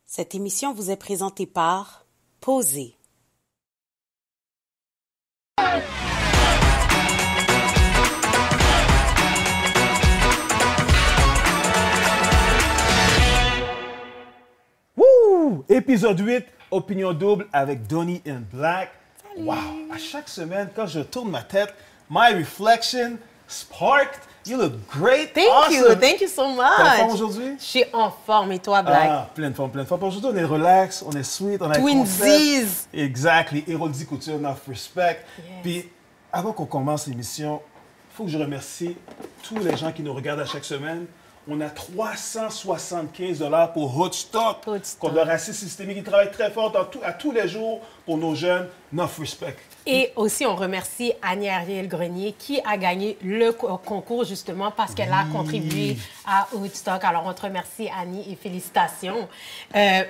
Cette émission vous est présentée par Posé. Wouh! Épisode 8, Opinion double avec Donnie in Black. Salut. Wow! À chaque semaine, quand je tourne ma tête, my reflection sparked. You look great. Thank you so much. T'es en forme aujourd'hui? Je suis en forme et toi, Black? Ah, pleine forme. Aujourd'hui, on est relax, on est sweet, on a Twinsies. Exactly. Héroldi Couture, enough respect. Yes. Puis, avant qu'on commence l'émission, il faut que je remercie tous les gens qui nous regardent à chaque semaine. On a 375 $ pour Hoodstock, contre le racisme systémique. Ils travaillent très fort à tous les jours pour nos jeunes. Enough respect. Et aussi, on remercie Annie Ariel-Grenier qui a gagné le concours justement parce qu'elle a contribué à Woodstock. Alors, on te remercie, Annie, et félicitations.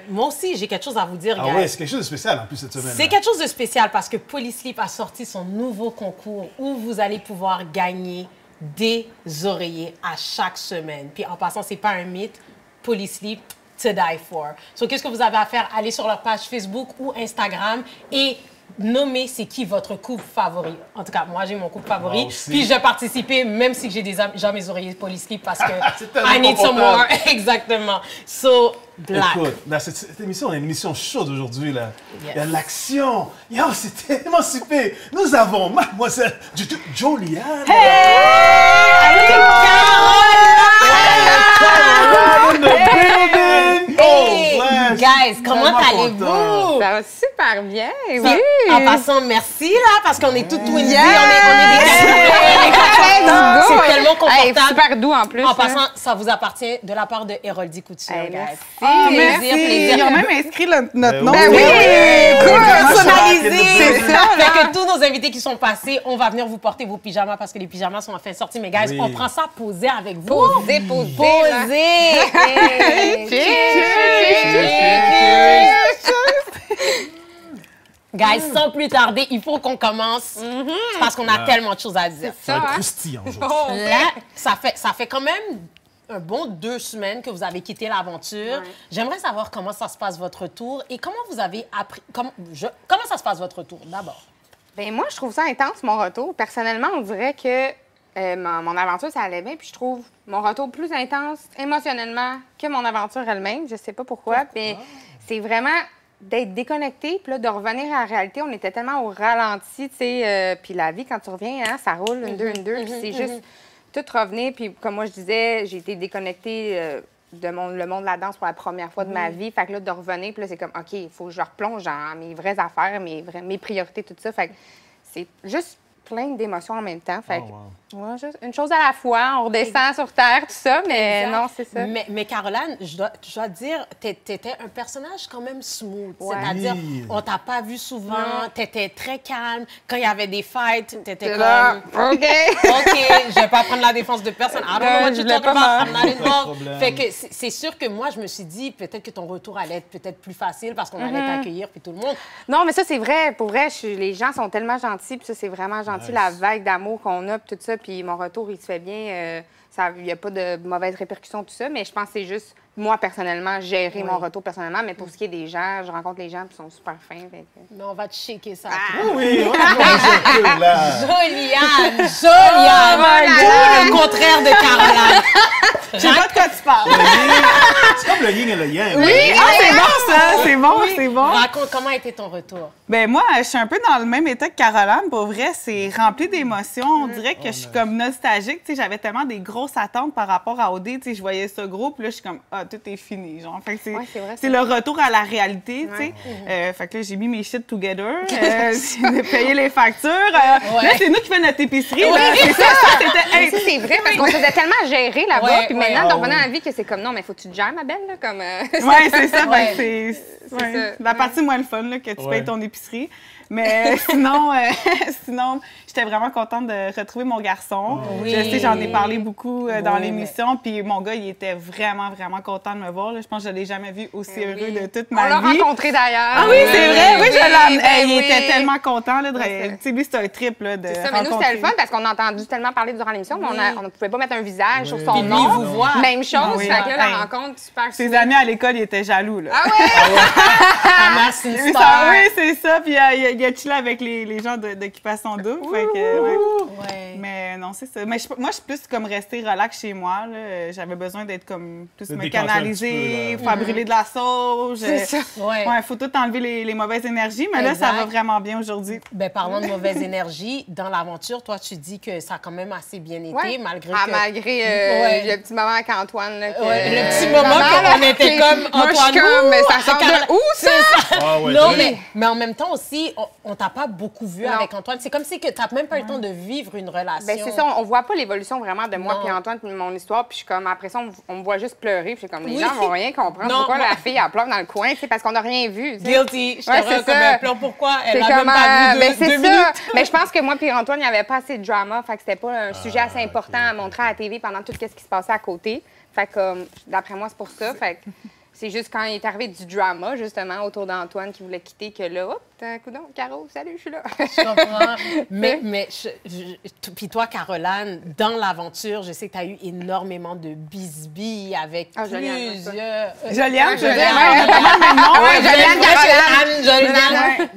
Moi aussi, j'ai quelque chose à vous dire, guys. Ah oui, c'est quelque chose de spécial en plus cette semaine. C'est quelque chose de spécial parce que Polysleep a sorti son nouveau concours où vous allez pouvoir gagner des oreillers à chaque semaine. Puis en passant, c'est pas un mythe, Polysleep to die for. So, qu'est-ce que vous avez à faire? Allez sur leur page Facebook ou Instagram et nommez c'est qui votre couple favori. En tout cas, moi, j'ai mon couple favori. Puis je vais participer, même si j'ai déjà mes oreillers Polysleep parce que I need some more. Exactement. So, Black. Écoute, dans cette émission, on a une émission chaude aujourd'hui, là. Yes. Il y a l'action. Yo, c'est émancipé. Nous avons mademoiselle Joliane. Hey! Guys, comment allez-vous? Ça va super bien, oui. En passant, merci, là, parce qu'on est toutes twinsies, on est des c'est tellement confortable. Super doux, en plus. En passant, ça vous appartient de la part de Héroldi Couture, guys. Plaisir. Ils ont même inscrit notre nom. Ben oui! Personnalisé! C'est ça, Fait que tous nos invités qui sont passés, on va venir vous porter vos pyjamas parce que les pyjamas sont enfin sortis. Mais guys, on prend ça posé avec vous. Posé. Guys, sans plus tarder, il faut qu'on commence parce qu'on a tellement de choses à dire. Ça va être croustillant aujourd'hui. Là, ça fait quand même un bon 2 semaines que vous avez quitté l'aventure. Ouais. J'aimerais savoir comment ça se passe votre retour et comment vous avez appris... Comment ça se passe votre retour, d'abord? Bien, moi, je trouve ça intense, mon retour. Personnellement, on dirait que mon aventure, ça allait bien, puis je trouve mon retour plus intense émotionnellement que mon aventure elle-même. Je sais pas pourquoi, mais c'est vraiment d'être déconnecté, puis là, de revenir à la réalité. On était tellement au ralenti, tu sais, puis la vie, quand tu reviens, hein, ça roule, une, deux, puis c'est juste tout revenir. Puis comme moi, je disais, j'ai été déconnectée le monde de la danse pour la première fois de ma vie. Fait que là, de revenir, puis là, c'est comme, OK, il faut que je replonge dans mes vraies affaires, mes priorités, tout ça. Fait que c'est juste plein d'émotions en même temps. Fait que, juste une chose à la fois, on redescend sur terre, tout ça, mais non, c'est ça. Mais Caroline, je dois te dire, t'étais un personnage quand même smooth. C'est-à-dire, on t'a pas vu souvent, t'étais très calme. Quand il y avait des fights, t'étais comme... OK, je vais pas prendre la défense de personne. I don't know what you're talking about. I'm not involved. Fait que c'est sûr que moi, je me suis dit, peut-être que ton retour allait être peut-être plus facile parce qu'on allait t'accueillir puis tout le monde. Non, mais ça, c'est vrai. Pour vrai, les gens sont tellement gentils, puis ça, c'est vraiment gentil. La vague d'amour qu'on a, puis tout ça, puis mon retour, il se fait bien. Il n'y a pas de mauvaises répercussions, tout ça, mais je pense que c'est juste, moi, personnellement, gérer mon retour personnellement. Mais pour ce qui est des gens, je rencontre les gens, puis ils sont super fins. Mais on va te shaker ça. Oui, on va là. Joliane! Tout le contraire de Caroline. Je sais pas de quoi tu parles. C'est comme le yin et le yang. Oui, c'est bon ça, c'est bon. Raconte, comment a été ton retour? Ben moi, je suis un peu dans le même état que Caroline. Pour vrai, c'est rempli d'émotions. On dirait que je suis comme nostalgique. Tu sais, j'avais tellement des grosses attentes par rapport à OD. Tu sais, je voyais ce groupe, là, je suis comme, tout est fini. Genre, fait que c'est le retour à la réalité, tu sais. Fait que là, j'ai mis mes shit together. J'ai payé les factures. Là, c'est nous qui faisons notre épicerie. C'est ça, c'est vrai, parce qu'on faisait tellement gérer là-bas. Puis maintenant, de revenir à la vie, que c'est comme, non, mais faut que tu te gères, ma belle, là, comme... Oui, c'est ça. c'est ça. La partie moins le fun, là, que tu payes ton épicerie. Mais sinon, j'étais vraiment contente de retrouver mon garçon. Oui. Je sais, j'en ai parlé beaucoup dans l'émission. Puis mon gars, il était vraiment, vraiment content de me voir. Là. Je pense que je ne l'ai jamais vu aussi heureux de toute ma vie. On l'a rencontré d'ailleurs. Ah oui, c'est vrai. Oui, je l'ai. Il oui. était tellement content. Là, tu sais, lui, c'est un trip là, de C'est ça, mais nous, c'était le fun parce qu'on a entendu tellement parler durant l'émission, mais on ne pouvait pas mettre un visage sur son Puis lui, nom. vous voit. Même chose. Ah oui. Fait que là, la Hey. rencontre, super Ses sweet. amis à l'école, ils étaient jaloux. Là. Ah ouais? Ta mère, c'est une Oui, star. oui, c'est ça. Puis il a chillé avec les gens d'Occupation Double. Fait que, Ouais. Mais non, c'est ça. Mais moi, je suis plus comme rester relax chez moi. Là. J'avais besoin d'être comme plus De me décanter un canaliser, petit peu, faire brûler de la sauge. C'est ça. Ouais. Ouais, faut tout enlever les mauvaises énergies. Mais là, ça Exact. va vraiment bien aujourd'hui. Ben, parlant de mauvaise énergie, dans l'aventure, toi, tu dis que ça a quand même assez bien été, Ouais. malgré Ah, que... malgré Ouais. le petit moment avec Antoine. Là, que- Ouais, le petit moment Vraiment, qu'on là, était comme Moi, je suis Antoine, comme, mais ça ouh, sort Carole- de où, ça? Ah ouais, Non, c'est- mais en même temps aussi, on t'a pas beaucoup vu Non. avec Antoine. C'est comme si tu n'as même pas eu le temps de vivre une relation. Ben, c'est ça, on voit pas l'évolution vraiment de moi Non. puis Antoine puis mon histoire. Puis je suis comme, après ça, on me voit juste pleurer. Puis je suis comme, les Oui. gens vont rien comprendre. Non, Pourquoi moi- la fille, elle pleure dans le coin? C'est parce qu'on n'a rien vu. tu sais. Guilty. Je Ouais, te c'est rends comme ça. un plan. Pourquoi? Elle C'est a même comme, pas vu ben, deux c'est ça. minutes. Mais je pense que moi puis Antoine, il n'y avait pas assez de drama. Fait que c'était pas un sujet assez important à montrer à la TV pendant tout ce qui se passait à côté. Fait que, d'après moi, c'est pour ça. Fait que c'est juste quand il est arrivé du drama, justement, autour d'Antoine qui voulait quitter, que là, hop, coudonc, Caro, salut, je suis là. Je comprends. mais puis toi, Caroline, dans l'aventure, je sais que tu as eu énormément de bisbilles avec Joliane, plusieurs... Joliane, je veux dire, Joliane. ouais, Joliane, Caroline. Joliane.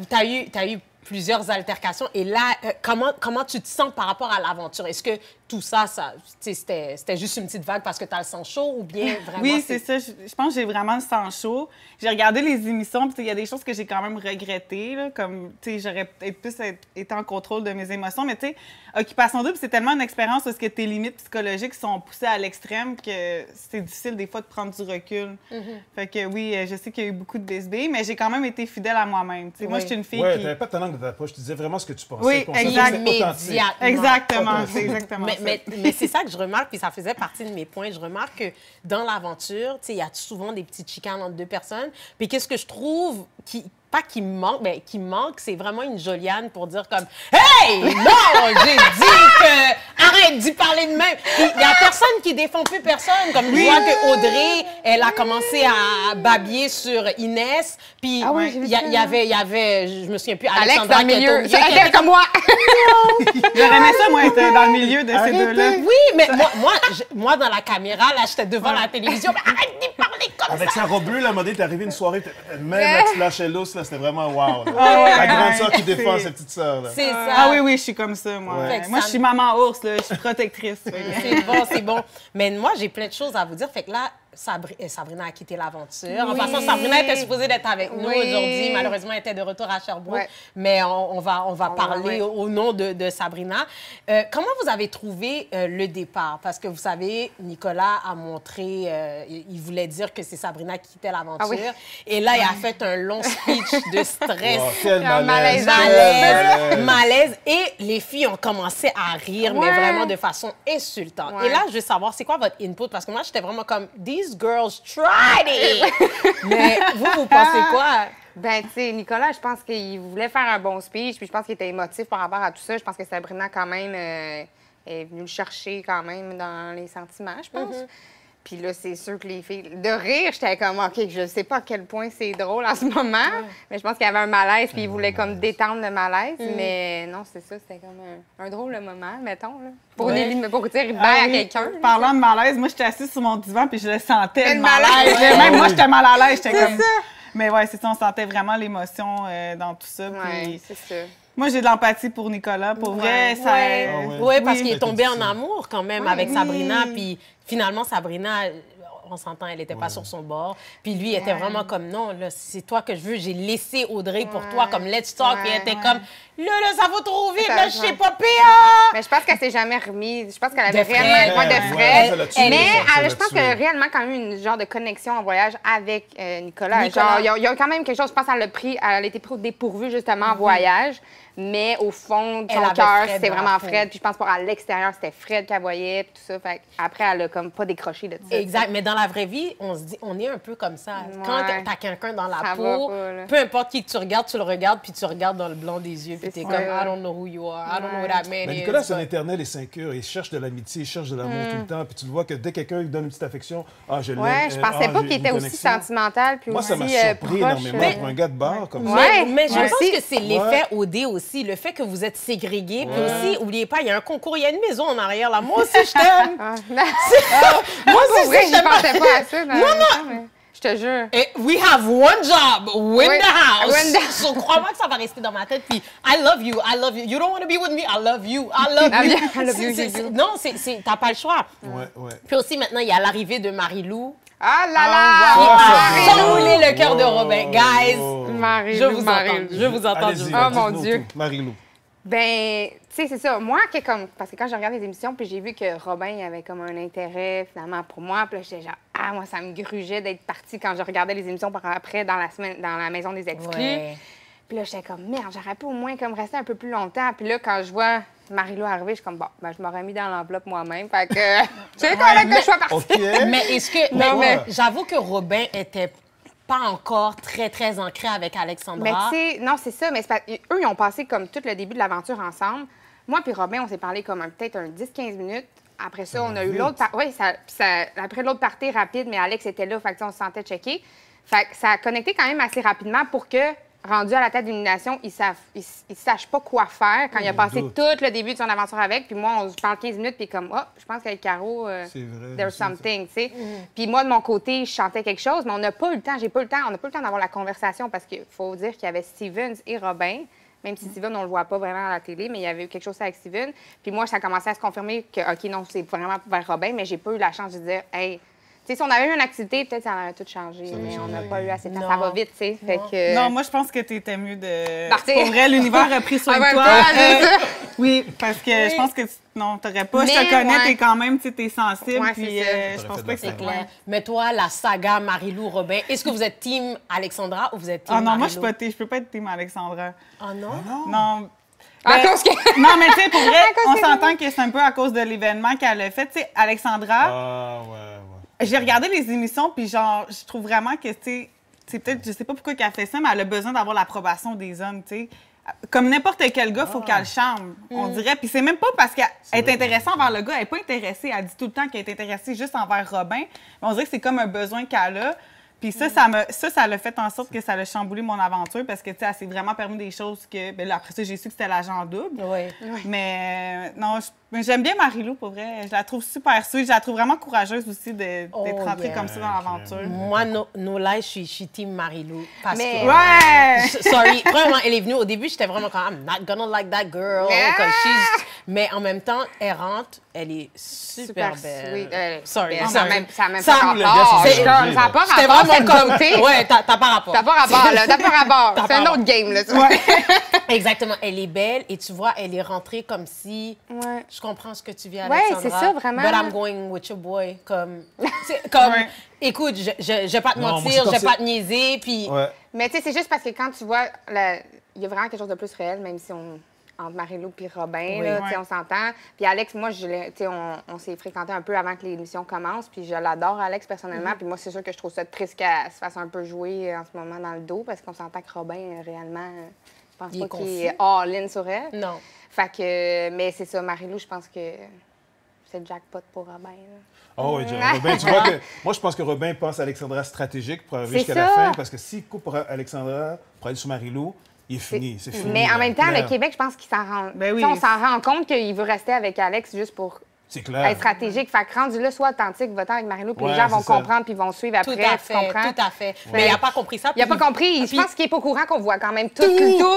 T'as eu plusieurs altercations. Et là, comment tu te sens par rapport à l'aventure? Est-ce que tout ça c'était juste une petite vague parce que tu as le sang chaud ou bien vraiment... Oui, c'est ça. Je pense que j'ai vraiment le sang chaud. J'ai regardé les émissions, puis il y a des choses que j'ai quand même regrettées, là, comme, tu sais, j'aurais peut-être plus été en contrôle de mes émotions, mais tu sais, Occupation Double, c'est tellement une expérience où tes limites psychologiques sont poussées à l'extrême que c'est difficile des fois de prendre du recul. Fait que oui, je sais qu'il y a eu beaucoup de bisbilles, mais j'ai quand même été fidèle à moi-même. Tu sais, moi, je suis une fille Ouais, qui... t'avais pas de ta langue de ta poche, tu disais vraiment ce que tu pensais. Oui, puis on sentait que exact. c'était authentique. Immédiatement. Exactement, Authentique. c'est exactement ça. Mais c'est ça que je remarque, puis ça faisait partie de mes points. Je remarque que dans l'aventure, il y a souvent des petites chicanes entre deux personnes. Puis qu'est-ce que je trouve qui manque, c'est vraiment une Joliane pour dire comme « Hey! Non! J'ai dit que... Arrête d'y parler de même! » Il y a personne qui défend plus personne. Comme je vois que Audrey, elle a commencé à babiller sur Inès. Puis Ah oui, j'ai vu il ça. y avait, je me souviens plus, Alex Alexandra dans le milieu. qui était- Elle était comme moi. J'aurais aimé ça, moi, être dans le milieu de ces deux-là. Oui, mais moi, dans la caméra, là, j'étais devant la télévision. Mais arrête d'y parler comme Avec ça! sa robe bleue, la modèle est arrivée une soirée, même la petite lâchait l'os, là, c'était vraiment wow. là. Ah ouais, La grande ouais, sœur qui c'est- défend sa petite sœur. là. C'est ça. Ah oui, oui, je suis comme ça, moi. Ouais. Fait que Moi, ça je suis maman ours, là. Je suis protectrice. Fait que- C'est bon, c'est bon. Mais moi, j'ai plein de choses à vous dire. Fait que là, Sabrina a quitté l'aventure. En Oui. passant, Sabrina était supposée d'être avec nous Oui. aujourd'hui. Malheureusement, elle était de retour à Sherbrooke. Ouais. Mais on va parler ouais. au nom de Sabrina. Comment vous avez trouvé le départ? Parce que vous savez, Nicolas a montré, il voulait dire que c'est Sabrina qui quittait l'aventure. Ah oui. Et là, il a fait un long speech de stress. Oh, quel Un malaise. Malaise. Et les filles ont commencé à rire, mais Ouais. vraiment de façon insultante. Ouais. Et là, je veux savoir, c'est quoi votre input? Parce que moi, j'étais vraiment comme, these girls tried it! Mais vous pensez quoi? Ben, tu sais, Nicolas, je pense qu'il voulait faire un bon speech, puis je pense qu'il était émotif par rapport à tout ça. Je pense que Sabrina, quand même, est venue le chercher quand même dans les sentiments, je pense. Puis là, c'est sûr que les filles... De rire, j'étais comme, OK, je sais pas à quel point c'est drôle en ce moment, mais je pense qu'il y avait un malaise, puis il voulait comme détendre le malaise. Mais non, c'est ça, c'était comme un drôle de moment, mettons, là. Pour, pour dire bye Ah à oui, quelqu'un. Parlant de malaise, moi, j'étais assise sur mon divan puis je le sentais, Le le malaise. malaise. Même Ah moi, oui. j'étais mal à l'aise. J'étais C'est comme... ça. Mais ouais, c'est ça, on sentait vraiment l'émotion dans tout ça. Oui, Puis c'est ça. moi, j'ai de l'empathie pour Nicolas. Pour vrai, ça... Ouais. Ah ouais. Oui, parce Oui. qu'il est tombé en amour quand même avec Sabrina. Puis finalement, Sabrina, on s'entend, elle n'était pas sur son bord. Puis lui, il était vraiment comme, non, là, c'est toi que je veux. J'ai laissé Audrey pour toi, comme let's talk. Et elle était comme, là, ça va trop vite, Ça là, va. je sais pas, P.A. Mais je pense qu'elle s'est jamais remise. Je pense qu'elle avait De Fred. réellement pas de Ouais, Fred. ça l'a tué, Mais ça l'a je pense tué. qu'elle a réellement quand même une genre de connexion en voyage avec Nicolas. Nicolas. Genre, il y a quand même quelque chose, je pense qu'elle a été pris au dépourvu justement en voyage. Mais au fond de Elle son avait cœur, Fred c'était dans la vraiment peau. Fred. Puis je pense qu'à l'extérieur, c'était Fred qu'elle voyait. Puis tout ça. Fait après, elle a comme pas décroché de ça. Exact. Mais dans la vraie vie, on se dit, on est un peu comme ça. Quand t'as quelqu'un dans la Ça peau, va pas, là. peu importe qui que tu le regardes, puis tu regardes dans le blanc des yeux, puis t'es ça. comme, I don't know who you are, I don't know what that man Mais is. Nicolas, c'est un but- éternel et 5 heures. Il cherche de l'amitié, il cherche de l'amour tout le temps. Puis tu le vois que dès quelqu'un lui donne une petite affection, je l'aime. Ouais, je pensais pas j'ai qu'il une était aussi connexion. sentimental puis Moi, aussi ça m'a surpris proche. énormément pour un gars de bar comme ça. Ouais. Mais je Ouais. pense Aussi. que c'est l'effet OD aussi, le fait que vous êtes ségrégés. Puis aussi, oubliez pas, il y a un concours, il y a une maison en arrière là. Moi aussi, je t'aime. Ah, Moi pour aussi, vrai, je j'y t'aime. pensais pas à ça. Non. Je te jure. Et we have one job, win Oui, the house. win the- So, crois-moi que ça va rester dans ma tête. Puis, I love you, I love you. You don't want to be with me, I love you, I love you. I love you, Non, t'as pas le choix. Ouais. Puis aussi, maintenant, il y a l'arrivée de Marie-Lou. Ah là Qui là! a Marie-Lou! enroulé le cœur de Robin. Guys, Marie-Lou, je vous entends. Marie-Lou. Je vous entends. Allez-y, je- là, Oh, mon dites-nous Dieu. tout. Marie-Lou. Ben, tu sais, c'est ça. Moi, parce que quand je regarde les émissions, puis j'ai vu que Robin avait comme un intérêt, finalement, pour moi. Puis là, j'étais genre, moi, ça me grugeait d'être partie quand je regardais les émissions par après dans la semaine, dans la maison des exclus. Ouais. Puis là, j'étais comme, merde, j'aurais pu au moins comme rester un peu plus longtemps. Puis là, quand je vois Marie-Lou arriver, je suis comme, bon, ben, je m'aurais mis dans l'enveloppe moi-même. Fait que c'est correct que je sois partie. OK. Mais est-ce que. Non, mais- J'avoue que Robin était pas encore très, très ancré avec Alexandra. Mais tu sais, non, c'est ça. Mais eux, ils ont passé comme tout le début de l'aventure ensemble. Moi puis Robin, on s'est parlé comme peut-être un 10-15 minutes. Après ça, on a eu vite. l'autre... Oui, après l'autre partie rapide, mais Alex était là, fait que, tu sais, on se sentait checké. Fait que ça a connecté quand même assez rapidement pour que, rendu à la tête d'élimination, ils sachent pas quoi faire quand il a passé doute. tout le début de son aventure avec. Puis moi, on se parle 15 minutes, puis comme, je pense qu'avec Caro, C'est vrai, there's je sais ça. something, tu sais. Puis moi, de mon côté, je chantais quelque chose, mais on n'a pas eu le temps, on n'a pas eu le temps d'avoir la conversation parce qu'il faut dire qu'il y avait Stevens et Robin. Même si Steven, on le voit pas vraiment à la télé, mais il y avait eu quelque chose avec Steven. Puis moi, ça commençait à se confirmer que, OK, non, c'est vraiment vers Robin, mais j'ai pas eu la chance de dire, hey, tu sais, si on avait eu une activité, peut-être ça aurait tout changé, mais on n'a pas eu assez de temps. Ça va vite, tu sais. Fait que. Non, moi, je pense que t'étais mieux de... Partir. Pour vrai, l'univers a pris soin En de même toi. temps, c'est ça. Oui, parce que je pense que non, t'aurais pas. Je Mais, te connais, ouais. t'es quand même, tu sais, t'es sensible. Ouais, puis c'est ça. je pense T'aurais pas que fait c'est de C'est la clair. Mais toi, la saga Marie-Lou, Robin, est-ce que vous êtes team Alexandra ou vous êtes team Ah non, moi, je Marie-Lou? peux pas être team Alexandra. Ah non? Non. À Ben, cause que. Non, mais tu sais, pour vrai, À cause on que s'entend que c'est un peu à cause de l'événement qu'elle a fait. Tu sais, Alexandra, Ah, ouais. j'ai regardé les émissions, puis genre, je trouve vraiment que, tu sais, c'est peut-être, je sais pas pourquoi qu'elle fait ça, mais elle a besoin d'avoir l'approbation des hommes, tu sais. Comme n'importe quel gars, il faut qu'elle charme, on dirait. Puis c'est même pas parce qu'elle est vrai. intéressée envers le gars, elle est pas intéressée. Elle dit tout le temps qu'elle est intéressée juste envers Robin. Mais on dirait que c'est comme un besoin qu'elle a. Puis ça l'a fait en sorte que ça a chamboulé mon aventure parce que, tu sais, elle s'est vraiment permis des choses que... Bien là, après ça, j'ai su que c'était l'agent double. Oui. Mais non, mais j'aime bien Marie-Lou, pour vrai. Je la trouve super sweet. Je la trouve vraiment courageuse aussi d'être rentrée yeah. comme ça dans l'aventure. Moi, no lie, je suis team Marie-Lou. Parce Mais- que... Ouais! Sorry. Premièrement, elle est venue. Au début, j'étais vraiment comme, I'm not gonna like that girl. Yeah. Comme mais en même temps, elle rentre, elle est super belle. sweet. Sorry, Ben, sorry. Ça a même Ça- pas les gars rapport. sont C'est changés, comme, ça n'a là. pas J'étais rapport, vraiment cette comme... beauté. Ouais, t'as pas rapport. T'as pas rapport, là. T'as pas rapport. T'as C'est pas un autre rapport. game, là. Tu vois. Exactement. Elle est belle et tu vois, elle est rentrée comme si... Ouais. Je comprends ce que tu vis, Ouais, Alexandra. c'est ça, vraiment. But I'm going with your boy. Comme... Ouais. Écoute, je vais pas te Non, moi, mentir, c'est je vais comme pas te niaiser, puis... Ouais. Mais tu sais, c'est juste parce que quand tu vois, il y a vraiment quelque chose de plus réel, même si entre Marie-Lou et Robin, Oui. là, tu sais, Ouais. on s'entend. Puis Alex, moi, tu sais, on s'est fréquenté un peu avant que l'émission commence, puis je l'adore, Alex, personnellement. Puis moi, c'est sûr que je trouve ça triste qu'elle se fasse un peu jouer en ce moment dans le dos, parce qu'on s'entend que Robin, réellement, je pense Il est pas qu'il confus. est all-in sur elle. Non. Fait que, mais c'est ça, Marie-Lou, je pense que c'est le jackpot pour Robin. Là. Oh oui, Robin, tu vois que... Moi, je pense que Robin pense à Alexandra stratégique pour arriver C'est jusqu'à la ça. fin, parce que s'il coupe pour Alexandra, pour aller sur Marie-Lou, il est fini, c'est fini. Mais en là, même temps, clair. le Québec, je pense qu'il s'en rend. Ben oui. Tu sais, on s'en rend compte qu'il veut rester avec Alex juste pour C'est clair. être stratégique. Fait que rendu là, soit authentique, votant avec Marie-Lou, puis Ouais, les gens vont c'est ça. comprendre puis ils vont suivre Tout après. à Tu fait, comprends? tout à fait. Mais il n'a pas compris ça. Il n'a pas puis- compris. Je puis- pense qu'il est pas au courant qu'on voit quand même tout. Oui, là.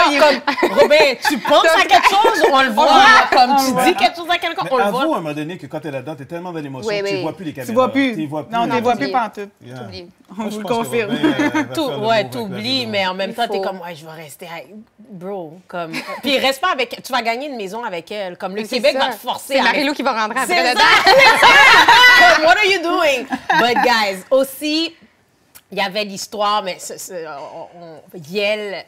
oui, Comme, Robin, tu penses à quelque chose, on le voit. Comme tu dis quelque chose à quelqu'un, Mais on le avoue, voit. à un moment donné, que quand t'es là-dedans, t'es tellement dans l'émotion Oui, que tu oui. ne vois plus les caméras. Tu vois plus. Tu vois plus. Non, tu Non, les vois t'oublies. plus pantoute. Yeah. T'oublies. On Moi, je vous le pense que confirme. Robin, va faire le move avec T'oublies, la mais en même temps, Il t'es faut. comme, ouais, je vais rester avec... Bro, comme... Puis reste pas avec... Tu vas gagner une maison avec elle. Comme le C'est Québec ça. va te forcer C'est à... Marie-Lou qui va rentrer C'est après ça, dedans. Comme, what are you doing? But guys, aussi, il y avait l'histoire, mais Yel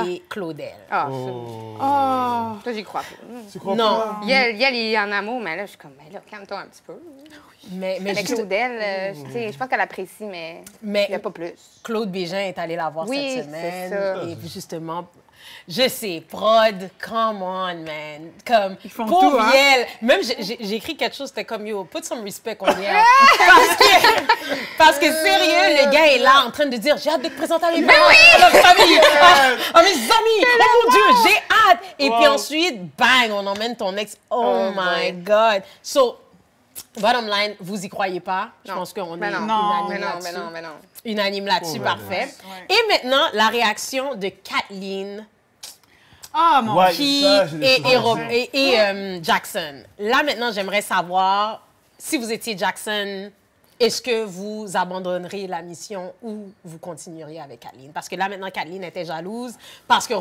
et Claudel. Ah, ça. Ça, j'y crois pas. Tu crois Non. pas? Yael est en amour, mais là, je suis comme, mais là, calme-toi un petit peu. Mais Avec Claudel, tu sais, je pense qu'elle apprécie, mais il n'y a pas plus. Claude Bégin est allé la voir Oui, cette semaine. c'est ça. Et puis justement, je sais, prod, come on, man. Comme, Ils font pauvre tout, hein? Yael. Même, j'ai écrit quelque chose, c'était comme, yo, put some respect on Yael. Parce que sérieux, le gars est là en train de dire, j'ai hâte de te présenter à l'émission, à notre famille, à mes amis. Oh mon Dieu, j'ai hâte. Et puis ensuite, bang, on emmène ton ex. Oh my God. So, bottom line, vous y croyez pas? Je pense qu'on est unanime là-dessus. Mais non. Unanime là-dessus, Oh, parfait. ouais. Et maintenant, la réaction de Kathleen Ah, mon Ouais, qui ça, j'ai des choses à dire. et Jackson. Là, maintenant, j'aimerais savoir, si vous étiez Jackson, est-ce que vous abandonneriez la mission ou vous continueriez avec Kathleen? Parce que là, maintenant, Kathleen était jalouse parce que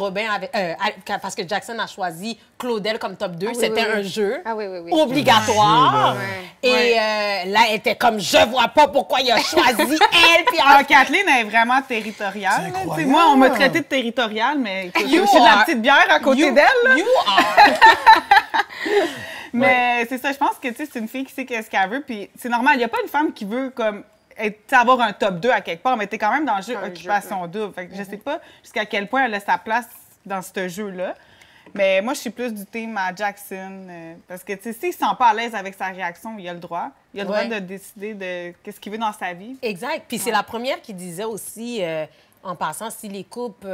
parce que Jackson a choisi Claudel comme top 2. oui, C'était oui, oui. un jeu Ah oui, oui, oui. obligatoire. Ouais. Et là, elle était comme, je vois pas pourquoi il a choisi elle. Puis Ah, Kathleen est vraiment territoriale. C'est là. Tu sais, incroyable. moi, on m'a traité de territoriale, mais écoute, You j'ai de la are- petite bière à côté you, d'elle. là. you are. Mais c'est ça, je pense que tu sais, c'est une fille qui sait qu'est-ce qu'elle veut. Puis c'est normal, il n'y a pas une femme qui veut comme avoir un top 2 à quelque part, mais t'es quand même dans le jeu Occupation Double. Fait que je sais pas jusqu'à quel point elle a sa place dans ce jeu-là. Mais moi, je suis plus du team à Jackson. Parce que, tu sais, s'il ne se sent pas à l'aise avec sa réaction, il a le droit. Il a le droit Ouais. de décider de qu'est-ce qu'il veut dans sa vie. Exact. Puis c'est la première qui disait aussi, en passant, si les couples,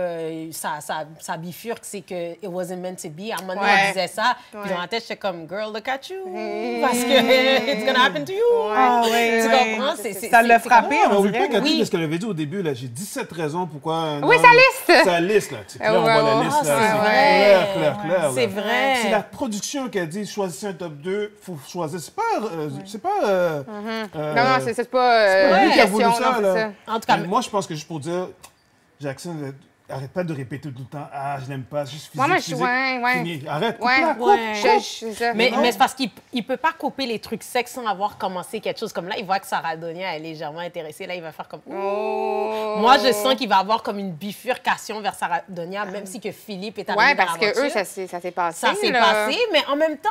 ça bifurque, c'est que it wasn't meant to be. À un moment donné, Ouais. on disait ça. Puis dans la tête, j'étais comme, girl, look at you. Parce que it's gonna happen to you. Ah, ouais, Tu ouais. comprends? Ça l'a frappé, Ah, on oui, dirait. pas Cathy, Oui. parce qu'elle avait dit au début, là, j'ai 17 raisons pourquoi un Oui, homme- sa liste! Sa liste, là. Tu sais, puis là, on Ouais, voit la ouais. liste, Ah, là. c'est C'est vrai. clair. C'est là. vrai. C'est la production qui a dit, choisissez un top 2, faut choisir. C'est pas... Non, c'est pas lui une qui a voulu question, ça, non, là. c'est ça. En tout cas, Mais moi, je pense que juste pour dire, Jackson, arrête pas de répéter tout le temps, ah, je l'aime pas, juste physique, Moi, je- physique, ouais. fini. Arrête, Ouais. coupe-la, coupe, Ouais. coupe. C'est ça. Mais c'est parce qu'il ne peut pas couper les trucs secs sans avoir commencé quelque chose. Comme là, il voit que Sarah Donia est légèrement intéressée. Là, il va faire comme... Oh. Moi, je sens qu'il va avoir comme une bifurcation vers Sarah Donia, même si que Philippe est arrivé Ouais, dans parce que l'aventure. eux, ça s'est passé. Ça s'est là. passé, mais en même temps,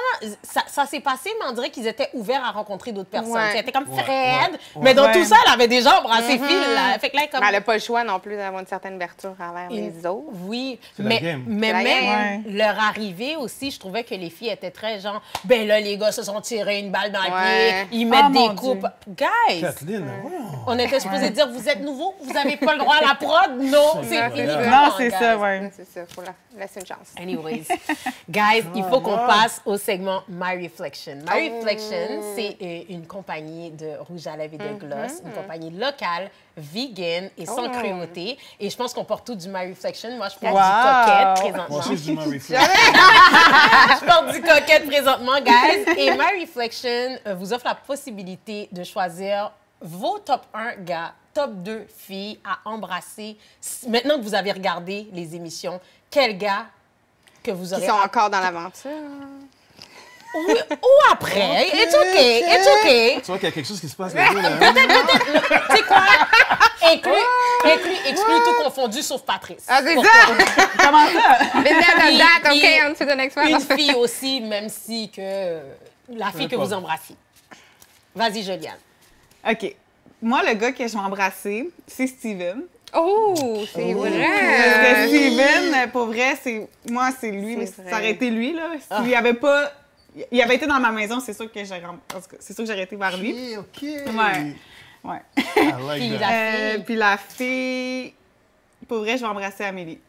ça s'est passé, mais on dirait qu'ils étaient ouverts à rencontrer d'autres personnes. Ouais. C'était comme Fred, ouais. mais dans Ouais. tout ça, elle avait déjà embrassé Phil. Là. Fait que là, comme... Mais elle n'a pas le choix non plus d'avoir une certaine ouverture envers les autres. Oui, C'est la game. mais C'est la même game. leur arrivée aussi, je trouvais que les filles étaient très genre, ben là, les gars se sont tirés une balle dans le Ouais. pied, ils mettent Oh, mon des coupes. Dieu. Guys, Kathleen, voyons. on était supposé dire, vous êtes nouveaux, vous n'avez pas le droit à la prod. Non, c'est Non, fini. c'est ça. Non, c'est guys. ça, ouais. C'est ça, faut laisser une chance. Anyways, guys, il faut qu'on passe au segment My Reflection. My Reflection, c'est une compagnie de rouge à lèvres et de gloss, une compagnie locale, vegan et sans cruauté. Et je pense qu'on porte tout du My Reflection. Moi, je porte Wow. du coquette Moi présentement. aussi, je dis ma reflex. Je porte du coquette présentement, guys. Et My Reflection vous offre la possibilité de choisir vos top 1 gars, top 2 filles à embrasser. Maintenant que vous avez regardé les émissions, quel gars que vous Qui aurez... sont encore dans l'aventure. Oui, ou après. It's okay. It's okay. Tu vois qu'il y a quelque chose qui se passe là-dedans, là. Tu sais quoi? Exclu tout confondu, sauf Patrice. Ah, c'est Pour ça! toi. Comment ça? Been there, done that, Puis- OK, on to the next one. Une fille aussi, même si que la fille que vous embrassez. Vas-y, Juliane. OK. Moi, le gars que je vais embrasser, c'est Steven. Oh, c'est Parce que vrai! Steven, pour vrai, moi, c'est lui. C'est Mais vrai. ça aurait été lui, là. S'il avait pas... Il avait été dans ma maison, c'est sûr que j'aurais été vers lui. OK. Ouais. Ouais. I like Puis that. la fille. Puis la fille, pour vrai, je vais embrasser Amélie.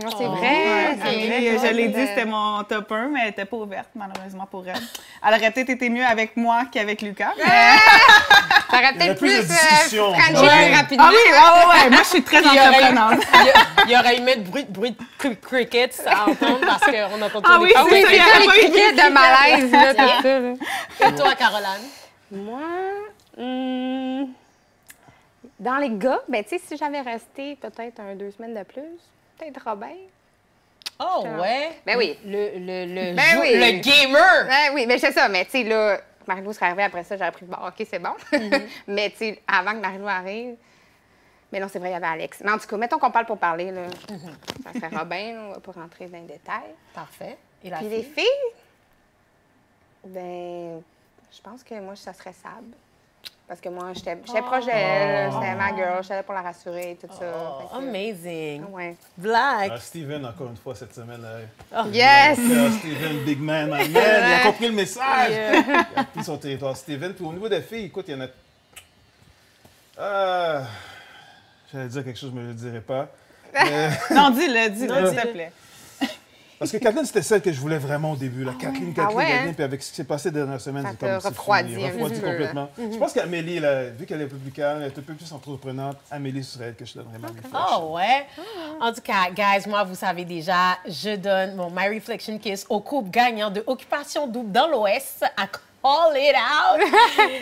Non, c'est Oh. vrai, Ouais, c'est Amélie, vrai. je l'ai dit, c'était mon top 1, mais elle n'était pas ouverte, malheureusement, pour elle. Elle aurait peut-être été mieux avec moi qu'avec Lucas. Mais... Ça aurait Il y a peut-être plus de plus discussion. franchi Ouais. plus rapidement. Ah oui, ouais. Moi, je suis très Il y aurait- entreprenante. Il y aurait eu mettre bruit de cricket à entendre parce qu'on entend Ah tous oui, les Ah oui, c'est c'est ça, ça, il y les a pas eu criquets de malaise, là, tout ça. Là. Et toi, Caroline? Moi, dans les gars, ben tu sais, si j'avais resté peut-être 2 semaines de plus, peut-être Robin. Oh, ouais. Ben oui. Le Ben oui. le gamer. Ouais, oui, mais c'est ça. Mais tu sais, là, Marie-Lou serait arrivée après ça, j'aurais pris le bord. OK, c'est bon. Mais tu sais, avant que Marie-Lou arrive, Mais non, c'est vrai, il y avait Alex. Mais en tout cas, mettons qu'on parle pour parler, là. Ça serait Robin, là, on va pas rentrer dans les détails. Parfait. Et la Puis fille? les filles, ben, je pense que moi, ça serait Sab. Parce que moi, j'étais proche d'elle, c'était ma girl, j'étais là pour la rassurer et tout ça. Oh, Fait que, amazing. ouais. Black. Steven, encore une fois, cette semaine. Yes! Steven, big man, my man. Il a compris le message. Il a pris son territoire. Steven, puis au niveau des filles, écoute, il y en a... J'allais dire quelque chose, mais je ne le dirai pas. Non, dis-le, s'il dis-le. te plaît. Parce que Kathleen, c'était celle que je voulais vraiment au début. Kathleen, hein? puis avec ce qui s'est passé les dernières semaines, Ça c'est t'a comme c'est refroidi fini, un refroidi petit peu, complètement. Je pense qu'Amélie, là, vu qu'elle est un peu plus calme, elle est un peu plus entreprenante, Amélie serait elle que je donnerais ma reflection. Oh, ouais. En tout cas, guys, moi, vous savez déjà, je donne mon My Reflection Kiss au couple gagnant de Occupation Double dans l'Ouest à Call It Out.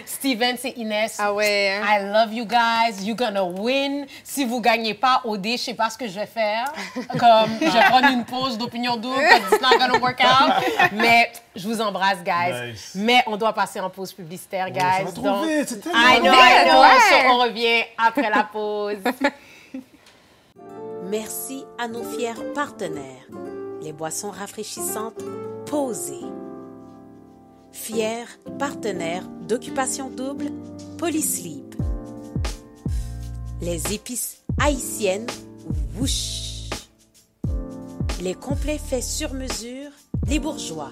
Steven, c'est Inès. Ah ouais, hein? I love you guys. You're gonna win. Si vous gagnez pas OD, je sais pas ce que je vais faire. Comme, je vais prendre une pause d'opinion double parce que it's not gonna work out. Mais je vous embrasse, guys. Nice. Mais on doit passer en pause publicitaire, guys. ça va trop vite, c'est tellement I know, vite, I know. ouais. So, on revient après la pause. Merci à nos fiers partenaires, les boissons rafraîchissantes Posé. Fiers partenaires d'Occupation Double, Polysleep. Les épices haïtiennes Wouch. Les complets faits sur mesure, Les Bourgeois.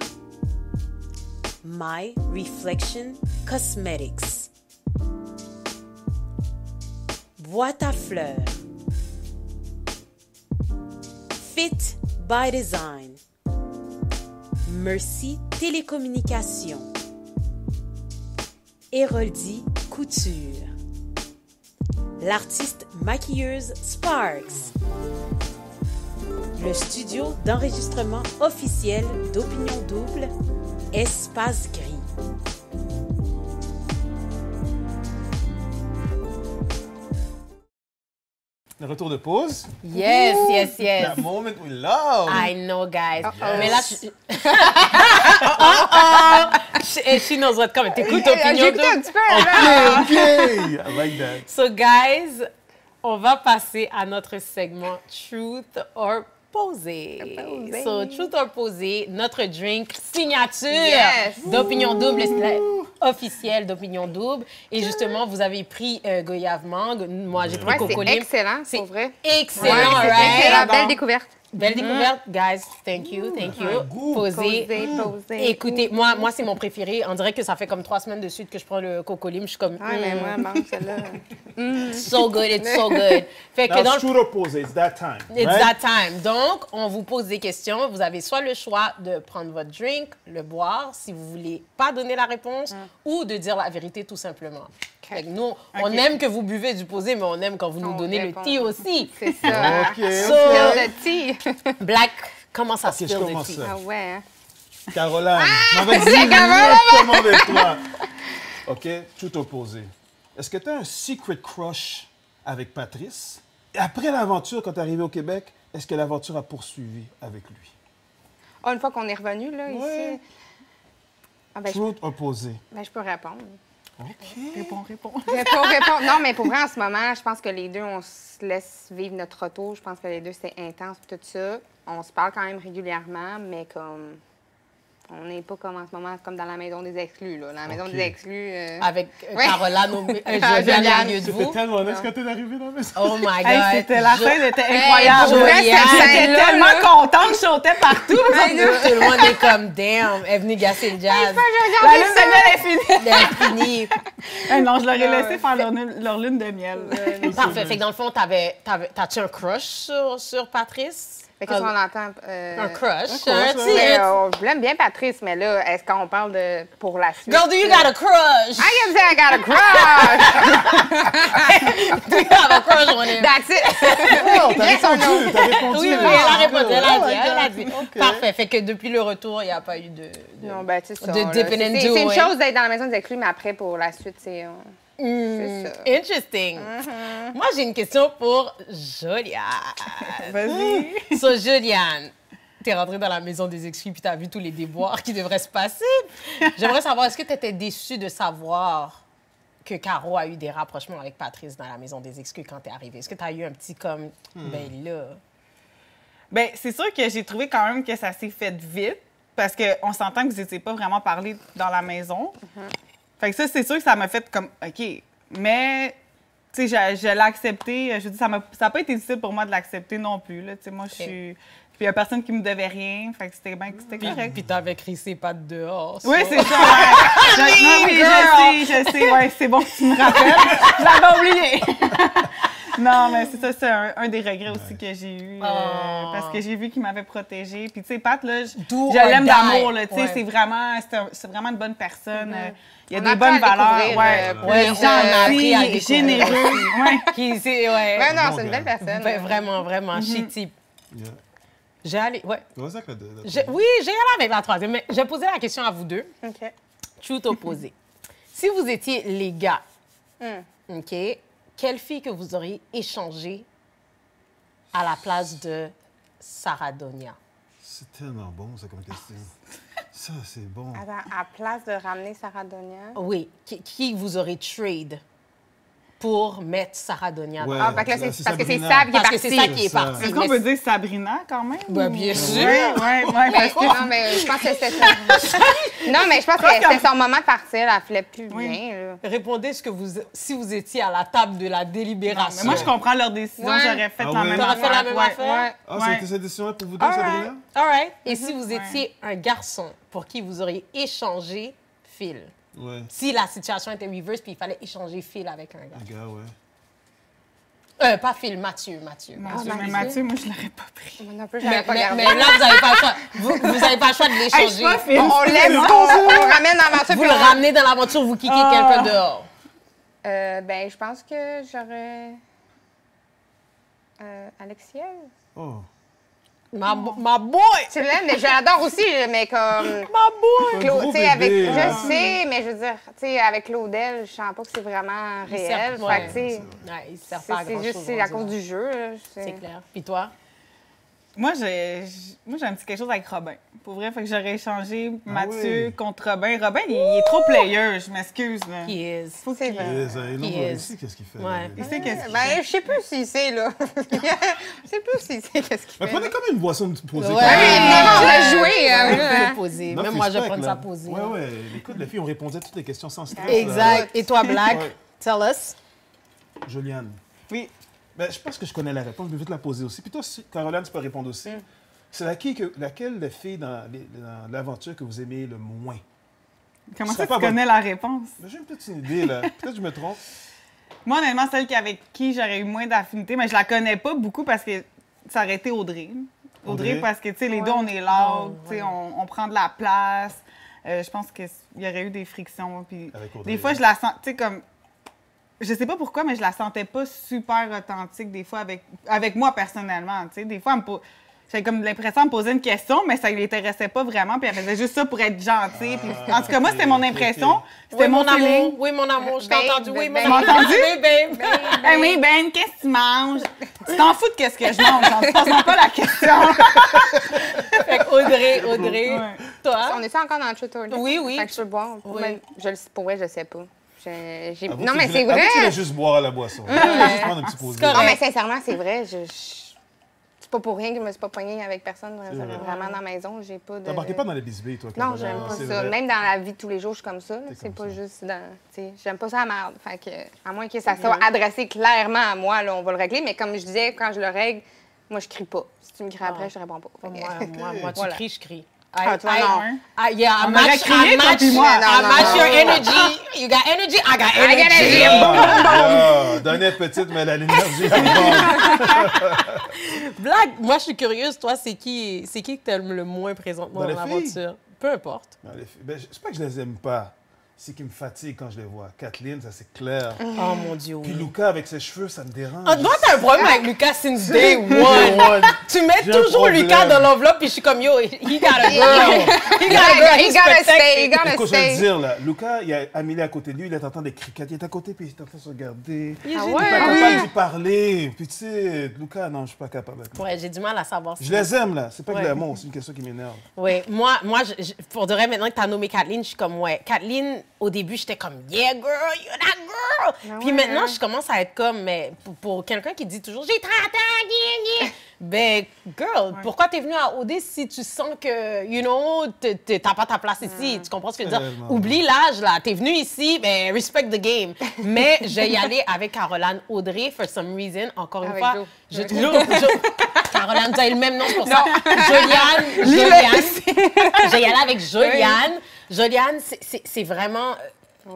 My Reflection Cosmetics. Boîte à fleurs. Fit by Design. Merci Télécommunications. Héroldi Couture. L'artiste maquilleuse Sparks. Le studio d'enregistrement officiel d'Opinion Double, Espace Gris. Le retour de pause. Yes, yes, yes. That moment we love. I know, guys. Yes. Mais là, she knows what coming. T'écoutes Opinion J'ai écouté un Double. petit peu, là. Okay, I like that. So, guys, on va passer à notre segment Truth or Posé. Posé. So, Truth or Posé, notre drink signature Yes. d'Opinion Double, officielle d'Opinion Double. Et justement, vous avez pris Goyave Mangue. Moi, j'ai pris Ouais, Coco c'est Lim. excellent, C'est pour vrai. excellent, Ouais, c'est right? excellent. Belle découverte. Belle découverte, guys. Thank you, thank you. Un goût. Posé. Posé. Écoutez, moi c'est mon préféré. On dirait que ça fait comme 3 semaines de suite que je prends le Coco Lim. Je suis comme, Ouais, mais moi, bon, celle-là. so good, it's so good. Fait que Now, dans it's true or pose, it's that time. It's right? that time. Donc, on vous pose des questions. Vous avez soit le choix de prendre votre drink, le boire, si vous voulez pas donner la réponse, ou de dire la vérité tout simplement. Fait que nous, on aime que vous buvez du posé, mais on aime quand vous nous On donnez répond. le thé aussi. C'est ça. OK, So, Spill the tea. Black, comment ça se Ok, je fait le commence thé? ça. Ah ouais, hein? Caroline, m'en va directement avec toi. OK, tout opposé. Est-ce que tu as un secret crush avec Patrice? Et après l'aventure, quand tu es arrivé au Québec, est-ce que l'aventure a poursuivi avec lui? Ah, une fois qu'on est revenu, là, Ouais. ici. Ah, ben, Truth opposé. je peux répondre. Réponds. Réponds. Non, mais pour vrai, en ce moment, je pense que les deux, on se laisse vivre notre retour. Je pense que les deux, c'est intense, tout ça. On se parle quand même régulièrement, mais comme... On n'est pas comme en ce moment, comme dans la maison des exclus, là. Dans la maison OK. des exclus... Avec Ouais. Caroline, Juliane au milieu de C'était vous. tellement honnête quand tu es arrivé dans la maison. Oh my God. Hey, c'était la scène était Hey, incroyable. pour vrai, J'étais cette scène-là, tellement là. contente, je sautais partout. Tout le monde est comme, damn, elle est venue gasser le jazz. La lune de miel est finie. Elle est finie. Hey, non, je leur ai laissé faire leur lune de miel. Parfait. Fait que dans le fond, t'as-tu un crush sur Patrice? Mais qu'est-ce qu'on entend? Un crush. Un crush, Je l'aime bien, Patrice, mais là, est-ce qu'on parle de pour la suite? Girl, do you got a crush? I can say I got a crush! Do you have a crush on him? That's it! Oh, t'as Yes or no? répondu, t'as répondu. Oui, elle a répondu, elle a Oh dit, my elle a God. dit. OK. Parfait. Fait que depuis le retour, il n'y a pas eu de... Non, ben, tu sais, ça. De là, dip in and c'est do, une ouais. chose d'être dans la maison des exclus, mais après, pour la suite, c'est ça. Interesting. Moi, j'ai une question pour Juliane. Vas-y. So, Juliane, t'es rentrée dans la maison des exclus puis t'as vu tous les déboires qui devraient se passer. J'aimerais savoir, est-ce que t'étais déçue de savoir que Caro a eu des rapprochements avec Patrice dans la maison des excuses quand t'es arrivée? Est-ce que t'as eu un petit comme, ben là... Bien, c'est sûr que j'ai trouvé quand même que ça s'est fait vite, parce qu'on s'entend que vous n'étiez pas vraiment parlé dans la maison. Fait que ça, c'est sûr que ça m'a fait comme, OK. Mais, tu sais, je l'ai accepté. Je veux dire, ça n'a pas été difficile pour moi de l'accepter non plus, là. Tu sais, moi, je suis... Puis il n'y a personne qui me devait rien. Fait que c'était correct. Puis t'avais crissé pas de dehors. Oui, c'est ça. Ouais. Je sais. Ouais, c'est bon que tu me rappelles. Je l'avais oublié. Non, mais c'est ça, c'est un des regrets aussi que j'ai eu. Parce que j'ai vu qu'il m'avait protégée. Puis, tu sais, Pat, là, je l'aime d'amour, là. Tu sais, c'est vraiment une bonne personne. Il y a des bonnes valeurs. Gentil, généreux. Ouais, non, c'est une belle personne. Vraiment, vraiment. Shitty. J'ai allé. Ouais. Oui, j'ai allé avec la troisième, mais j'ai posé la question à vous deux. OK. Truth opposé. Si vous étiez les gars, OK, quelle fille que vous auriez échangé à la place de Sarah Donia? C'est tellement bon, ça, comme question. Ça, c'est bon. Attends, à place de ramener Sarah Donia? Oui. Qui vous aurez trade pour mettre Sarah Donia? Ouais. Ah, parce que c'est Sabrina. Sab qui est Parce que partie. c'est ça qui est C'est ça. parti. Est-ce qu'on peut dire Sabrina, quand même? Ben, bien sûr. Oui, parce que... Non, mais je pense que c'était ça. Non, mais je pense que c'était son moment de partir. Elle filait plus bien. Là. Répondez si vous étiez à la table de la délibération. Mais moi, je comprends leur décision. Ouais. J'aurais fait Ah la ouais? même T'aurais fait la même Ouais. affaire? Ah, Ouais. c'était cette décision-là pour vous deux, Sabrina? All right. Et si vous étiez un garçon pour qui vous auriez échangé Phil? Ouais. Si la situation était reverse puis il fallait échanger Phil avec un gars. Les gars, ouais. Pas Phil, Mathieu. Mais Mathieu, moi, je l'aurais pas pris. Moi non plus, je l'avais pas gardé. Mais là, vous n'avez pas le choix. Vous n'avez pas le choix de Hey, je suis l'échanger. pas fine. On lève, on ramène dans l'aventure. Vous puis le on- ramenez dans l'aventure, vous kickez quelqu'un dehors. Ben, je pense que j'aurais... Alexia? Oh. Ma boy! Tu l'aimes, mais je l'adore aussi, mais comme... Ma boy! Un gros Tu sais, avec... bébé, là. Je sais, mais je veux dire, tu sais, avec Claudel, je sens pas que c'est vraiment réel. sert- Fait que, tu sais, Ouais, il sert pas à c'est grand-chose. juste c'est à cause du jeu. là. C'est clair. Puis toi? Moi, j'ai un petit quelque chose avec Robin. Pour vrai, fait que j'aurais échangé Mathieu oui. contre Robin. Robin, il est trop player, je m'excuse. là. He is. C'est vrai. Il sait qu'est-ce qu'il fait. Ouais. là. Il sait qu'est-ce qu'il Ben, je sais plus s'il sait, là. Je sais plus s'il sait qu'est-ce qu'il Mais fait. prenez quand même une boisson de poser. Ouais. quand même. Évidemment, on a joué. Il faut poser. Non, Même c'est moi, je vais respect, prendre là. ça poser. Ouais. Écoute, les filles, on répondait à toutes les questions sans stress. Exact. Et toi, Black? Ouais. Tell us. Juliane. Oui. Ben, je pense que je connais la réponse, je vais vite la poser aussi. Puis toi, Caroline, tu peux répondre aussi. C'est laquelle des filles dans l'aventure que vous aimez le moins? Comment Ça ça, pas tu bon. connais la réponse? Ben, j'ai une petite idée, là. Peut-être que je me trompe. Moi, honnêtement, celle avec qui j'aurais eu moins d'affinité, mais je la connais pas beaucoup parce que ça aurait été Audrey. Audrey, parce que, tu sais, les deux, on est loud, tu sais, on prend de la place. Je pense qu'il y aurait eu des frictions. Puis Avec Audrey. des fois, je la sens, tu sais, comme... Je sais pas pourquoi, mais je la sentais pas super authentique, des fois, avec moi, personnellement, tu sais. Des fois, j'avais comme l'impression de me poser une question, mais ça ne l'intéressait pas vraiment, puis elle faisait juste ça pour être gentille. Puis, en tout cas, moi, c'était mon impression. C'était mon feeling. amour. Oui, mon amour. Je t'ai Babe, entendu. Oui, mon babe, amour. babe. Entendu? Oui, babe. Hey, oui, Ben, qu'est-ce que tu manges? Tu t'en fous de qu'est-ce que je mange? On ne pose pas la question. Fait que Audrey. Ouais. Toi? On est encore dans le truth or dare? Oui. Fait que je peux boire. Oui. Mais pour vrai, je sais pas. Avoue Non, que mais tu c'est voulais- avoue que Tu voulais vrai. juste boire la boisson. Tu voulais juste prendre un petit posé. correct. Non, mais sincèrement, c'est vrai. C'est pas pour rien que je me suis pas poignée avec personne. Vraiment dans la maison, j'ai pas de... T'embarquais pas dans les bisbées, toi, Non, Caroline, j'aime pas c'est ça. vrai. Même dans la vie de tous les jours, je suis comme ça. là. T'es C'est comme pas ça. juste dans... tu sais, j'aime pas ça à la merde. Fait que, à moins que ça soit adressé clairement à moi, là, on va le régler. Mais comme je disais, quand je le règle, moi, je crie pas. Si tu me cries après, je te réponds pas. Fait que- Moi, tu Voilà. cries, je crie. Ah, toi, non. Yeah, I On aurait match, crié, I toi match, puis moi. I Non, match non, your non. energy. You got energy, I got I got energy. energy. Donnette petite, mais elle a l'énergie à vendre. Blague, moi, je suis curieuse. Toi, c'est qui que t'aimes le moins présentement Dans dans les filles? l'aventure? Peu importe. Non, les filles, ben, c'est pas que je les aime pas. C'est qu'ils me fatiguent quand je les vois. Kathleen, ça c'est clair. Oh mon Dieu, Puis oui. Luca avec ses cheveux, ça me dérange. Ah, toi, t'as un problème avec Lucas since day one. Tu mets J'ai un toujours problème. Lucas dans l'enveloppe, puis je suis comme, yo, he got a girl. He got a girl, He he's gotta stay, he protected. gotta Écoute, je vais te stay. dire, là, Luca, il y a Amélie à côté de lui, il est en train de criquer. Il est à côté, puis il est en train de se regarder. Il est Ah pas ouais? capable d'y parler. Puis tu sais, Luca, non, je suis pas capable avec lui. Ouais, j'ai du mal à savoir si... Je les aime, là. C'est pas que Ouais. de l'amour, c'est une question qui m'énerve. Oui, moi pour de vrai, maintenant que tu as nommé Kathleen, je suis comme, ouais. Kathleen, au début, j'étais comme, yeah, girl, you're that girl. Puis maintenant, je commence à être comme, mais pour quelqu'un qui dit toujours, j'ai 30 ans, ben, girl, pourquoi t'es venue à OD si tu sens que, you know, t'as pas ta place ici? Tu comprends ce que je veux dire? Oublie l'âge, là. T'es venue ici, ben, respect the game. Mais je vais y aller avec Caroline Audrey, for some reason. Encore une fois, je trouve que Caroline, vous avez le même nom, c'est pour ça. Joliane. Je vais y aller avec Joliane. Joliane, c'est vraiment...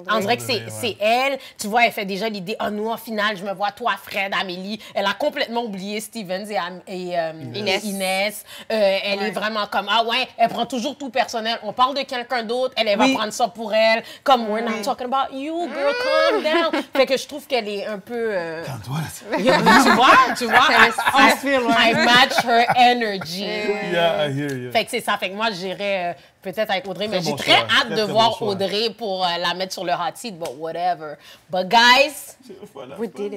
On dirait que c'est elle. Tu vois, elle fait déjà l'idée, nous, en finale, je me vois toi, Fred, Amélie. Elle a complètement oublié Stevens et Inès. Elle est vraiment comme, elle prend toujours tout personnel. On parle de quelqu'un d'autre, elle va prendre ça pour elle. Comme, we're not talking about you, girl, calm down. Fait que je trouve qu'elle est un peu... Calme-toi, là. Tu vois, I match her energy. Yeah, I hear you. Fait que c'est ça. Fait que moi, j'irais... peut-être avec Audrey, mais j'ai très hâte de voir Audrey pour la mettre sur le hot seat, but whatever. But guys,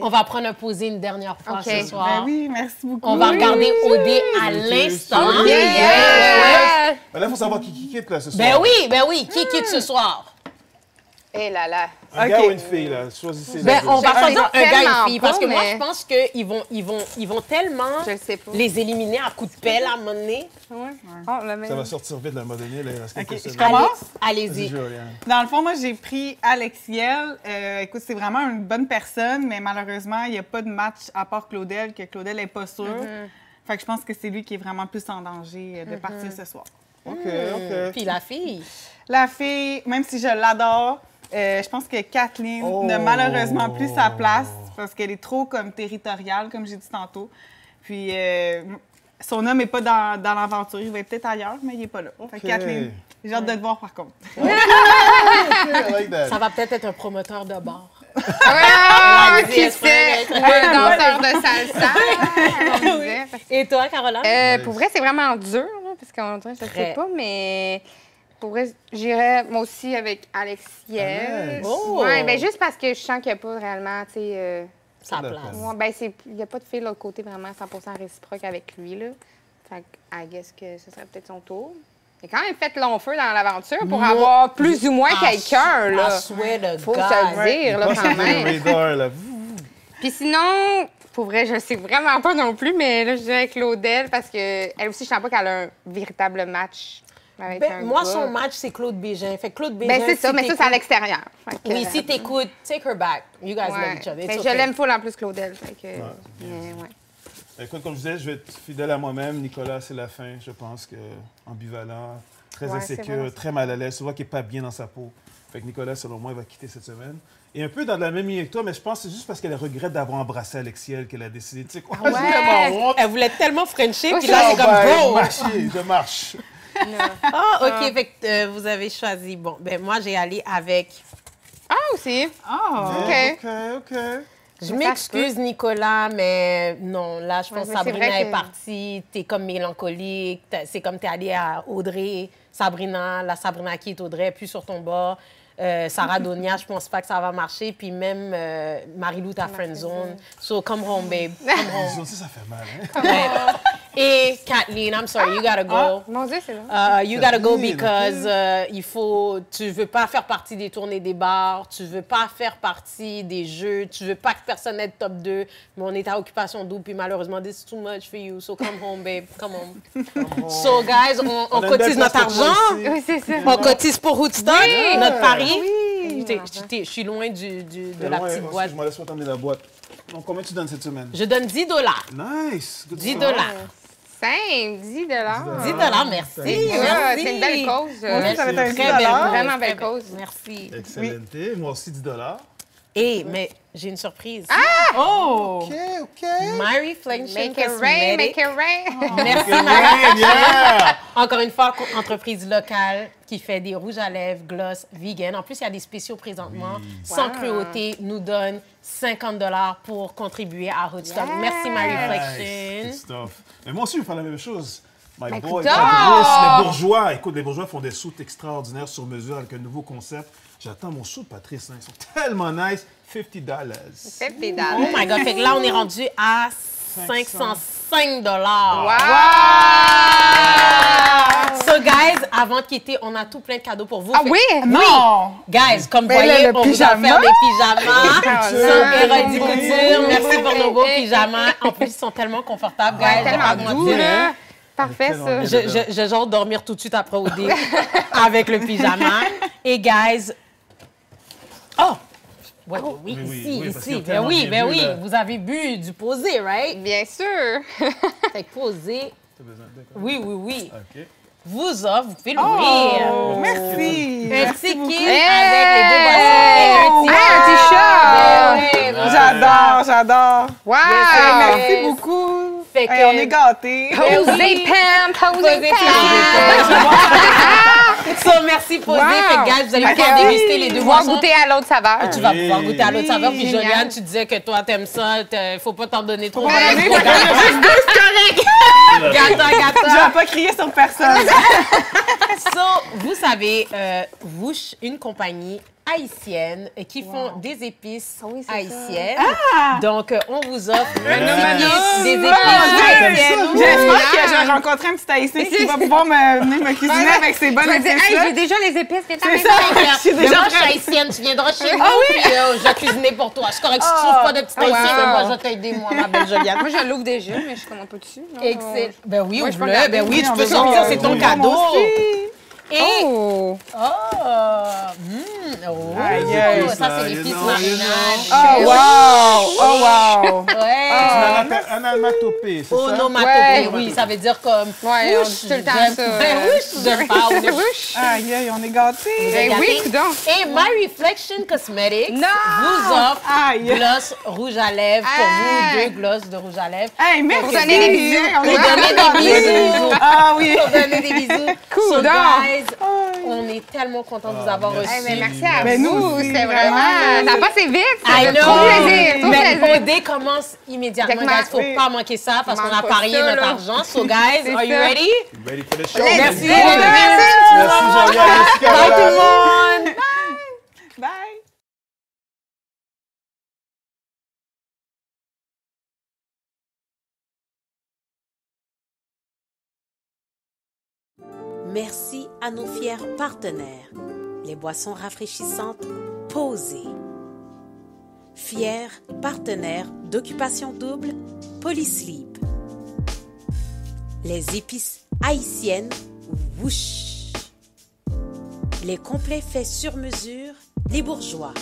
on va prendre un posé une dernière fois ce soir. Ben oui, merci beaucoup. On va regarder OD à l'instant. Là, il faut savoir qui quitte là, ce soir. Ben oui, qui quitte ce soir? Eh là là. Un gars ou une fille, là? Choisissez. On va choisir un gars et une fille, parce que mais... moi, je pense qu'ils vont tellement les éliminer à coups de pelle à un moment donné. Ça va sortir vite, là, à un moment donné. Là, je commence? Allez-y. Dans le fond, moi, j'ai pris Alexiel. Écoute, c'est vraiment une bonne personne, mais malheureusement, il n'y a pas de match à part Claudel, que Claudel n'est pas sûre. Fait que je pense que c'est lui qui est vraiment plus en danger de partir ce soir. OK. Puis la fille? La fille, même si je l'adore, je pense que Kathleen n'a malheureusement plus sa place parce qu'elle est trop comme territoriale, comme j'ai dit tantôt. Puis son homme n'est pas dans l'aventure. Il va être peut-être ailleurs, mais il n'est pas là. Fait que Kathleen, j'ai hâte de te voir par contre. Ça va peut-être être un promoteur de bar. Qui sait? Un danseur de salsa. Et toi, Caroline? Pour vrai, c'est vraiment dur, là, parce qu'on dirait que je ne sais pas, mais... Pour vrai, j'irais moi aussi avec Alexiel. Ouais, ben juste parce que je sens qu'il n'y a pas réellement, tu sais... sa place. Ouais, ben il n'y a pas de fille de l'autre côté vraiment 100% réciproque avec lui, là. Fait que, I guess que ce serait peut-être son tour. Il a quand même fait long feu dans l'aventure pour avoir plus ou moins quelqu'un, là. Faut se le dire, là, quand même. Puis sinon, pour vrai, je sais vraiment pas non plus, mais là, je dirais Claudel parce qu'elle aussi, je sens pas qu'elle a un véritable match. Moi, son match, c'est Claude Bégin. Fait que Claude Bégin. Ben, c'est ça, mais ça, c'est à l'extérieur. Oui, si t'écoutes, take her back. You guys love each other. Mais je l'aime full en plus, Claudel. Fait que, Écoute, comme je disais, je vais être fidèle à moi-même. Nicolas, c'est la fin, je pense que ambivalent, très insécure, très mal à l'aise. Tu vois qu'il n'est pas bien dans sa peau. Fait que Nicolas, selon moi, il va quitter cette semaine. Et un peu dans la même ligne que toi, mais je pense que c'est juste parce qu'elle regrette d'avoir embrassé Alexiel qu'elle a décidé. Tu sais quoi? J'ai tellement honte. Elle voulait tellement frencher, puis là, c'est comme bro! Je marche. OK. Fait que vous avez choisi. Bon, ben moi, j'ai allé avec... aussi? OK. Je m'excuse, Nicolas, mais non, là, je pense que Sabrina est partie. T'es comme mélancolique. C'est comme t'es allée à Audrey, Sabrina, la Sabrina qui est Audrey, puis sur ton bord. Sarah Donia, je pense pas que ça va marcher. Puis même Marie-Lou, ta friendzone. So, come home, babe. Come home. Ça fait mal, hein? Et Kathleen, I'm sorry, you gotta go. Mon Dieu, c'est bon. You gotta go because tu veux pas faire partie des tournées des bars, tu veux pas faire partie des jeux, tu veux pas que personne n'ait top 2, mais on est à occupation double, puis malheureusement, this is too much for you, so come home, babe, come home. So, guys, on cotise notre argent. Oui, c'est ça. On cotise pour Woodstock, notre pari. Je suis loin de la petite boîte. Excuse-moi, laisse-moi t'emmener la boîte. Donc, combien tu donnes cette semaine? Je donne $10. Nice! $10. Simple, $10. $10, merci. C'est une belle cause. Ça va être un très belle, vraiment belle cause. Merci. Excellente. Moi aussi, $10. Mais j'ai une surprise. Oh! OK. My Reflection Make it rain, make it rain. Merci, Marie. Encore une fois, entreprise locale qui fait des rouges à lèvres, gloss, vegan. En plus, il y a des spéciaux présentement. Sans cruauté, nous donne $50 pour contribuer à Woodstock. Merci, My Reflection. Mais moi aussi, je vais faire la même chose. My boy, écoute, les bourgeois. Écoute, les bourgeois font des soutes extraordinaires sur mesure avec un nouveau concept. J'attends mon sou de Patrice. Hein. Ils sont tellement nice. $50. $50. Oh my God. Fait que là, on est rendu à $505. Wow! So So, guys, avant de quitter, on a tout plein de cadeaux pour vous. Ah oui? Non! Guys, comme vous Ben là, voyez, le on vous a pyjama. offert des pyjamas. So, Érodi Oui. Couture, merci pour nos beaux pyjamas. En plus, ils sont tellement confortables, guys. Tellement Pas de doux, mentir. là. Parfait, Tellement ça. bien. Je genre dormir tout de suite après OD avec le pyjama. Et guys, oh! Oui, Oui, ici, oui, parce qu'il y a ici. Ben tellement oui, bien ben vu, oui. là. Vous avez bu du posé, right? Bien sûr. Fait que posé. T'as besoin de quoi? Oui, oui, oui. OK. Vous offre, vous pouvez l'ouvrir. Oh, merci! Un petit beaucoup. kit avec les deux boissons et un petit Hey, un petit Ben oui, J'adore, j'adore. Wow! Merci yes. beaucoup. Fait Hey, que- on est gâtés. Posez Pam, posez Posé, Pam. So, merci, posé. Wow. Fait que, guys, vous allez pouvoir Merci. déguster les deux Pouvoir boissons. goûter à l'autre saveur. Tu vas pouvoir goûter à l'autre saveur. Puis Génial. Joliane, tu disais que toi, t'aimes ça. Faut pas t'en donner trop. Juste deux, Gâteau, Je gâteau. vais pas crier sur personne. So, vous savez, Woosh, une compagnie haïtienne qui font des épices Oui, c'est ça. haïtiennes. Ah! Donc, on vous offre un Yes. kit des Dieu. épices haïtiennes. J'espère que je vais rencontrer un petit haïtien qui va pouvoir venir me cuisiner avec ses bonnes Je vais dire, hey, épices-là. j'ai déjà les épices qui C'est étaient ça. à Je suis Mais déjà moi, je suis prête. haïtienne. Tu viendras chez nous, puis je vais cuisiner pour toi. C'est correct. Si tu trouves pas de petite haïtienne, wow. moi, je vais t'aider, moi, ma belle Joliane. Moi, je l'ouvre déjà, mais je suis comme un peu dessus. là. Excellent. Ben oui, Moi, je peux ouvre-le. regarder. Ben oui, tu on peux veut sortir, voir. c'est ton Oui, cadeau. moi aussi. Et, Oh! Aïe, aïe. Ça, c'est l'épice Non, marinade. Oh, wow! Oh, wow! Ouais. Anamatopée, c'est ça? Onomatopée, Ouais. oui, ça veut dire comme. Ouais, on Wouch, dit tout le temps j'aime- ça. Ben oui, j'aime pas. Wouch. Wouch. Aïe, aïe, on est gâtés. Ben oui, Regardez. coudonc. Et My Reflection Cosmetics Non! vous offre Aïe. gloss rouge à lèvres pour vous, Hey. 2 glosses de rouge à lèvres. Hey, merci. Pour donner des bisous. On est Pour donner gâtés. des bisous. Ah oui. Pour donner des bisous. Cool, So, donc. guys, on est tellement contents de vous avoir reçus. Eh ben, merci à Ben, nous vous. aussi, C'était vraiment. vraiment. Ça passe vite. Ça I fait know. trop plaisir. Trop Mais plaisir. OD commence immédiatement, Exactement. guys. Faut Oui. pas manquer ça parce qu'on a Manque pas parié ça, notre là. argent. So, guys, C'est are you ça. ready? Ready for the show? Merci. go. Merci, Joliane. Merci, Bye tout Caroline. le monde. Bye. Merci à nos fiers partenaires, les boissons rafraîchissantes Posé. Fiers partenaires d'Occupation Double, Polysleep. Les épices haïtiennes Woosh. Les complets faits sur mesure, les bourgeois.